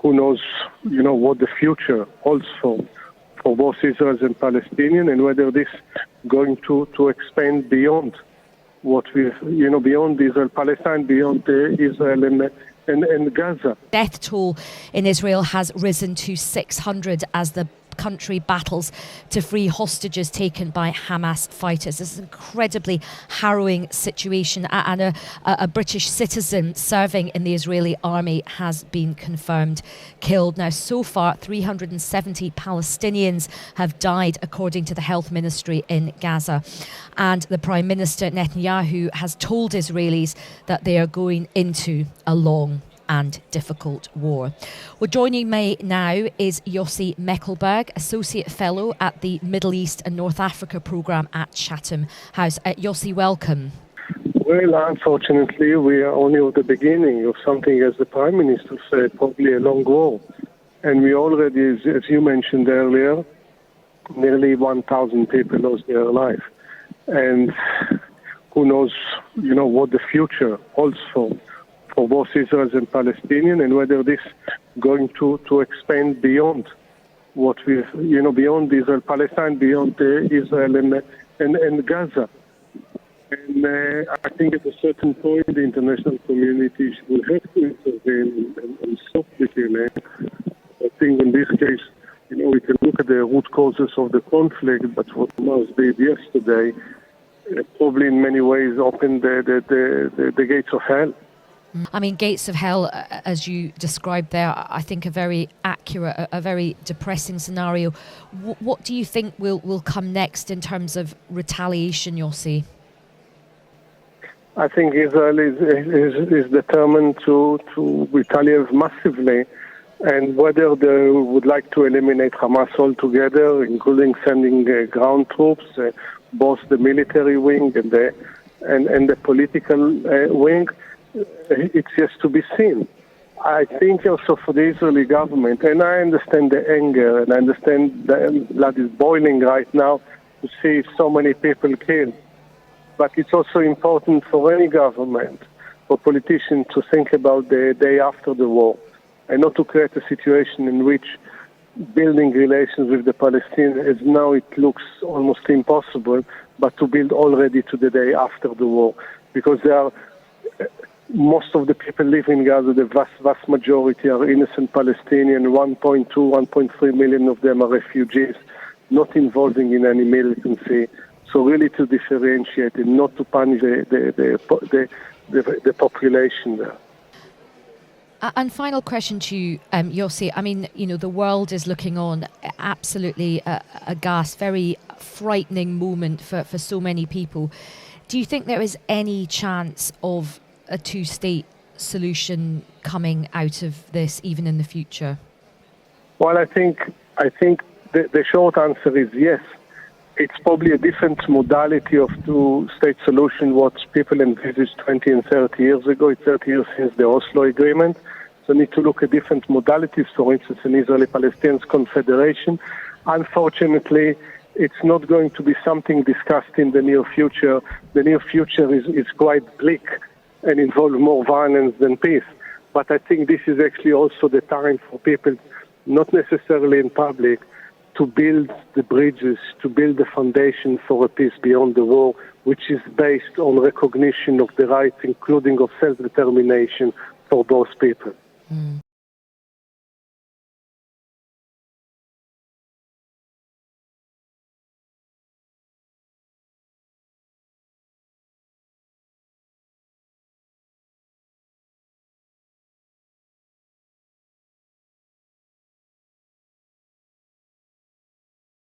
who knows, what the future holds for both Israel and Palestinian, and whether this going to expand beyond what beyond Israel-Palestine, beyond Israel and Gaza. Death toll in Israel has risen to 600 as the country battles to free hostages taken by Hamas fighters. This is an incredibly harrowing situation, and a British citizen serving in the Israeli army has been confirmed killed. Now, so far, 370 Palestinians have died, according to the health ministry in Gaza. And the Prime Minister Netanyahu has told Israelis that they are going into a long and difficult war. Well, joining me now is Yossi Mekelberg, Associate Fellow at the Middle East and North Africa Programme at Chatham House. Yossi, welcome. Well, unfortunately, we are only at the beginning of something, as the Prime Minister said, probably a long war. And we already, as you mentioned earlier, nearly 1,000 people lost their life. And who knows, what the future holds for both Israel and Palestinian, and whether this going to expand beyond what beyond Israel-Palestine, beyond Israel and Gaza. And I think at a certain point the international community will have to intervene and stop the killing. I think in this case, we can look at the root causes of the conflict, but what Hamas did yesterday probably in many ways opened the gates of hell. I mean, gates of hell, as you described there, I think a very accurate, a very depressing scenario. What do you think will come next in terms of retaliation, Yossi? I think Israel is determined to retaliate massively, and whether they would like to eliminate Hamas altogether, including sending ground troops, both the military wing and the political wing, it's yet to be seen. I think also for the Israeli government, and I understand the anger, and I understand the blood is boiling right now to see so many people killed. But it's also important for any government, for politicians, to think about the day after the war, and not to create a situation in which building relations with the Palestinians, as now it looks almost impossible, but to build already to the day after the war. Because most of the people live in Gaza, the vast majority are innocent Palestinians, 1.2, 1.3 million of them are refugees, not involving in any militancy. So really to differentiate and not to punish the population there. And final question to you, Yossi. I mean, the world is looking on, absolutely aghast, very frightening moment for so many people. Do you think there is any chance of a two-state solution coming out of this, even in the future? Well, I think the short answer is yes. It's probably a different modality of two-state solution what people envisaged 20 and 30 years ago. It's 30 years since the Oslo Agreement. So need to look at different modalities, for instance, an Israeli-Palestinian confederation. Unfortunately, it's not going to be something discussed in the near future. The near future is quite bleak and involve more violence than peace. But I think this is actually also the time for people, not necessarily in public, to build the bridges, to build the foundation for a peace beyond the war, which is based on recognition of the rights, including of self-determination for those people.